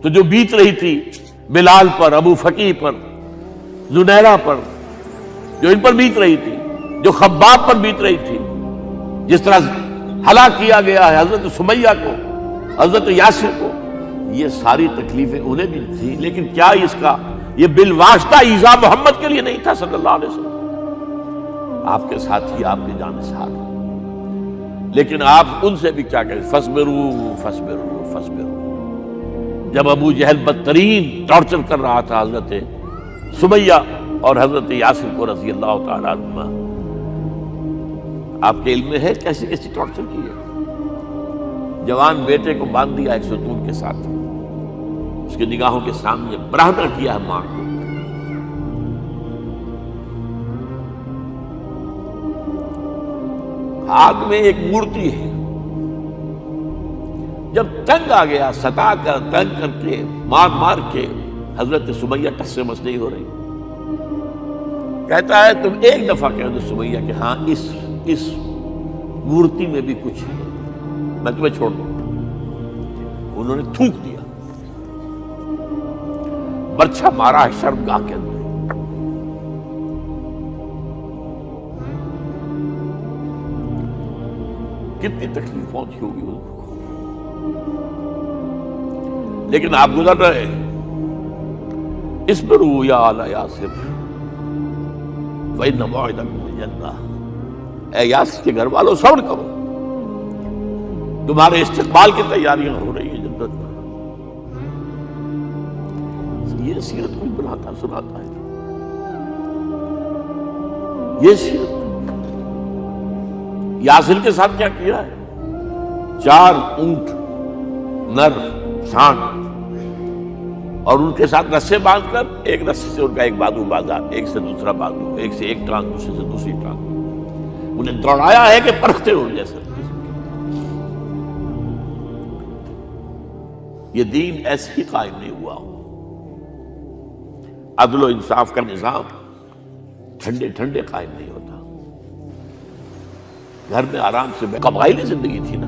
تو جو بیت رہی تھی بلال پر، ابو فقیہ پر، زنیرہ پر، جو ان پر بیت رہی تھی، جو خباب پر بیت رہی تھی، جس طرح ہلاک کیا گیا ہے حضرت سمیہ کو، حضرت یاسر کو، یہ ساری تکلیفیں انہیں بھی تھی، لیکن کیا اس کا یہ بالواسطہ ایذا محمد کے لیے نہیں تھا صلی اللہ علیہ وسلم؟ آپ کے ساتھی آپ کے جانثار، لیکن آپ ان سے بھی کیا کہیں، فصبروا فصبروا فصبروا۔ جب ابو جہل بدترین ٹارچر کر رہا تھا حضرت سمیہ اور حضرت یاسر کو رضی اللہ تعالیٰ عنہما، آپ کے علم میں ہے کیسی کیسی ٹارچر کی ہے؟ جوان بیٹے کو باندھ دیا ایک ستون کے ساتھ، اس کی نگاہوں کے سامنے برہنہ کیا ہے ماں کو، ہاتھ میں ایک مورتی ہے، جب تنگ آ گیا ستا کر تنگ کر کے مار مار کے حضرت سمیہ ٹس سے مس نہیں ہو رہی، کہتا ہے تم ایک دفعہ کہہ دو سمیہ کہ ہاں اس مورتی میں بھی کچھ ہے، میں تمہیں چھوڑ دوں۔ انہوں نے تھوک دیا، برچھا مارا ہے شرمگاہ کے اندر۔ کتنی تکلیف پہنچی ہوگی ان کو، لیکن آپ گزر رہے اصبروا یا آل یاسر فإن موعدکم الجنہ، اے یاسر کے گھر والوں صبر کرو، تمہارے استقبال کی تیاریاں ہو رہی ہیں جنت میں۔ یہ سیرت کوئی بناتا سناتا ہے، یہ سیرت یاسر کے ساتھ کیا کیا ہے؟ 4 اونٹ نر سانڈ، اور ان کے ساتھ رسے باندھ کر ایک رسے سے ان کا ایک بازو باندھا، ایک سے دوسرا بازو، ایک سے ایک ٹانگ دوسرے سے دوسری ٹانگ، انہیں دوڑایا ہے کہ پرکھتے ہو جیسے۔ یہ دین ایسے ہی قائم نہیں ہوا۔ عدل و انصاف کا نظام ٹھنڈے ٹھنڈے قائم نہیں ہوتا، گھر میں آرام سے قبائلی زندگی تھی نا۔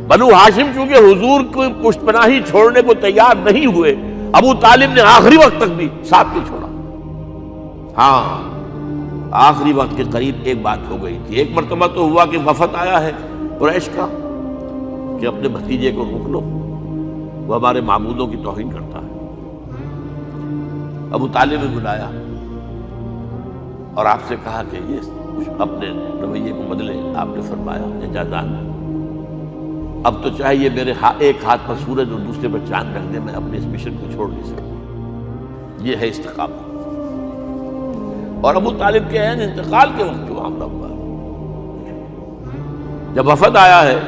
بنو ہاشم چونکہ حضور کو پشت پناہی چھوڑنے کو تیار نہیں ہوئے، ابو طالب نے آخری وقت تک بھی ساتھ نہیں چھوڑا۔ ہاں آخری وقت کے قریب ایک بات ہو گئی تھی، ایک مرتبہ تو ہوا کہ وفد آیا ہے قریش کا کہ اپنے بھتیجے کو روک لو، وہ ہمارے معبودوں کی توہین کرتا ہے۔ ابو طالب نے بلایا اور آپ سے کہا کہ یہ اپنے رویے کو بدلے۔ آپ نے فرمایا چچا جان، اب تو چاہیے میرے ایک ہاتھ پر سورج اور دوسرے پر چاند رکھ دے، میں اپنے اس مشن کو چھوڑ نہیں سکتا۔ یہ ہے استقامت۔ اور ابو طالب کے عین انتقال کے وقت جو معاملہ ہوا، جب وفد آیا ہے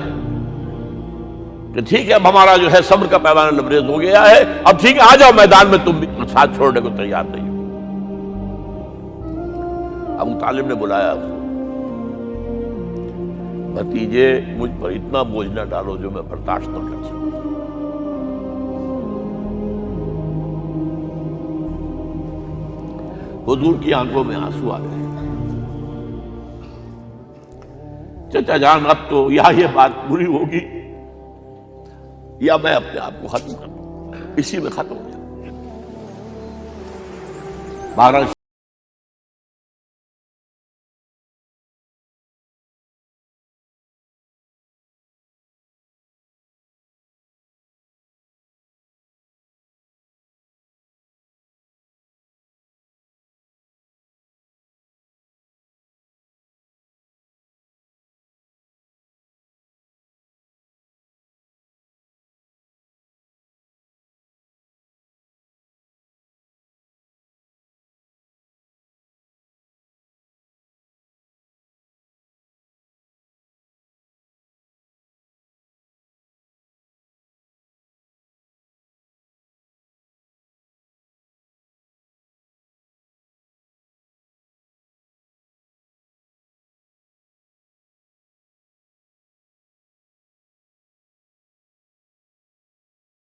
کہ ٹھیک ہے اب ہمارا جو ہے صبر کا پیمانہ لبریز ہو گیا ہے، اب ٹھیک ہے آ جاؤ میدان میں، تم بھی ساتھ چھوڑنے کو تیار نہیں ہو۔ ابو طالب نے بلایا، بھتیجے مجھ پر اتنا بوجھ نہ ڈالو جو میں برداشت نہ کر سکوں۔ حضور کی آنکھوں میں آنسو آ گئے۔ چچا جان اب تو یا یہ بات پوری ہوگی یا میں اپنے آپ کو ختم کر دوں، اسی میں ختم ہو جائے۔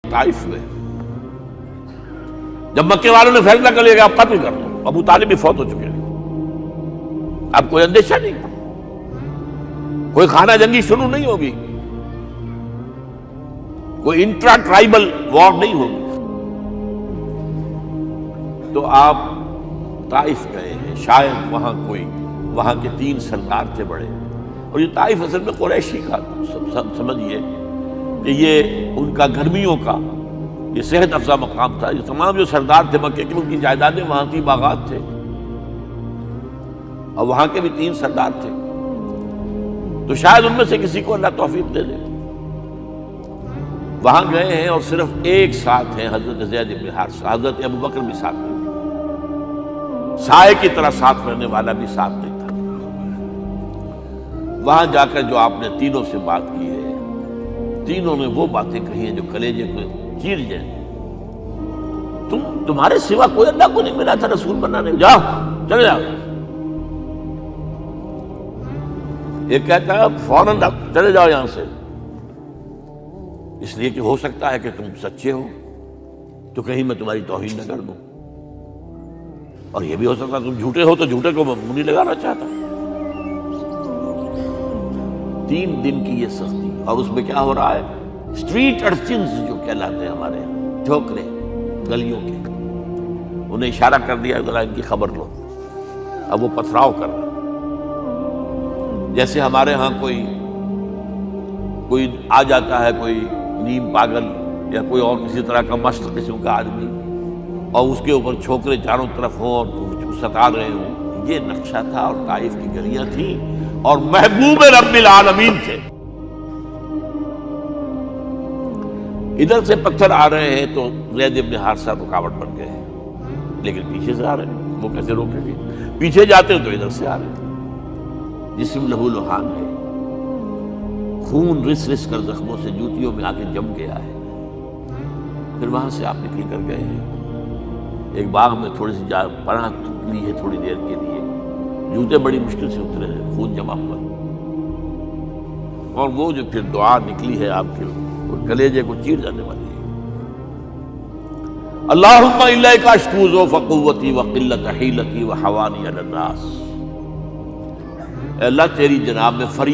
12طائف میں جب مکے والوں نے فیصلہ کر لیا کہ آپ قتل کر دو، ابو طالب بھی فوت ہو چکے ہیں، اب کوئی اندیشہ نہیں، کوئی خانہ جنگی شروع نہیں ہوگی، کوئی انٹرا ٹرائبل وار نہیں ہوگی۔ تو آپ طائف گئے ہیں، شاید وہاں کے 3 سردار تھے بڑے، اور یہ طائف اصل میں قریشی کا سمجھیے کہ یہ ان کا گرمیوں کا یہ صحت افزا مقام تھا۔ یہ تمام جو سردار تھے مکے کے، ان کی جائیدادیں وہاں کی باغات تھے، اور وہاں کے بھی 3 سردار تھے، تو شاید ان میں سے کسی کو اللہ توفیق دے دے۔ وہاں گئے ہیں اور صرف ایک ساتھ ہیں، حضرت زید بن حارثہ، حضرت ابوبکر بھی ساتھ نہیں، سائے کی طرح ساتھ رہنے والا بھی ساتھ نہیں تھا۔ وہاں جا کر جو آپ نے تینوں سے بات کی ہے، تینوں نے وہ باتیں کہی ہیں جو کلیجے کو چیر جائیں۔ تمہارے سوا کوئی اللہ کو نہیں ملا تھا رسول بنانے، جاؤ چلے جاؤ۔ ایک کہتا ہے فوراً چلے جاؤ یہاں سے، اس لیے کہ ہو سکتا ہے کہ تم سچے ہو تو کہیں میں تمہاری توہین نہ کر دوں، اور یہ بھی ہو سکتا ہے تم جھوٹے ہو تو جھوٹے کو میں منہ نہیں لگانا چاہتا۔ 3 دن کی یہ سختی، اور اس میں کیا ہو رہا ہے، اسٹریٹ ارچنز جو کہلاتے ہیں ہمارے یہاں، ٹھوکرے گلیوں کے، انہیں اشارہ کر دیا ذرا ان کی خبر لو۔ اب وہ پتھراؤ کر رہا ہے، جیسے ہمارے ہاں کوئی آ جاتا ہے، کوئی نیم پاگل یا کوئی اور کسی طرح کا مست قسم کا آدمی، اور اس کے اوپر چھوکرے چاروں طرف ہوں اور ستا رہے ہوں۔ یہ نقشہ تھا، اور طائف کی گلیاں تھیں، اور محبوب رب العالمین تھے۔ ادھر سے پتھر آ رہے ہیں تو زید بن حارثہ رکاوٹ بن گئے ہیں، لیکن پیچھے سے آ رہے ہیں، وہ کیسے روکیں گے؟ پیچھے جاتے ہیں تو ادھر سے آ رہے ہیں۔ جسم لہو لہان ہے، خون رس رس کر زخموں سے جوتیوں میں آ کے جم گیا ہے۔ پھر وہاں سے آپ نکل کر گئے ہیں، ایک باغ میں تھوڑی سی پناہ لی ہے تھوڑی دیر کے لیے، جوتے بڑی مشکل سے اترے ہیں، خون جمع ہوا، اور وہ جو پھر دعا نکلی ہے آپ کے کلیجے کو چیر جانے والی ہے۔ اللہم الیک اشکو ضعف قوتی وقلت حیلتی وحوانی علی الناس، اے اللہ تیری جناب میں فریاد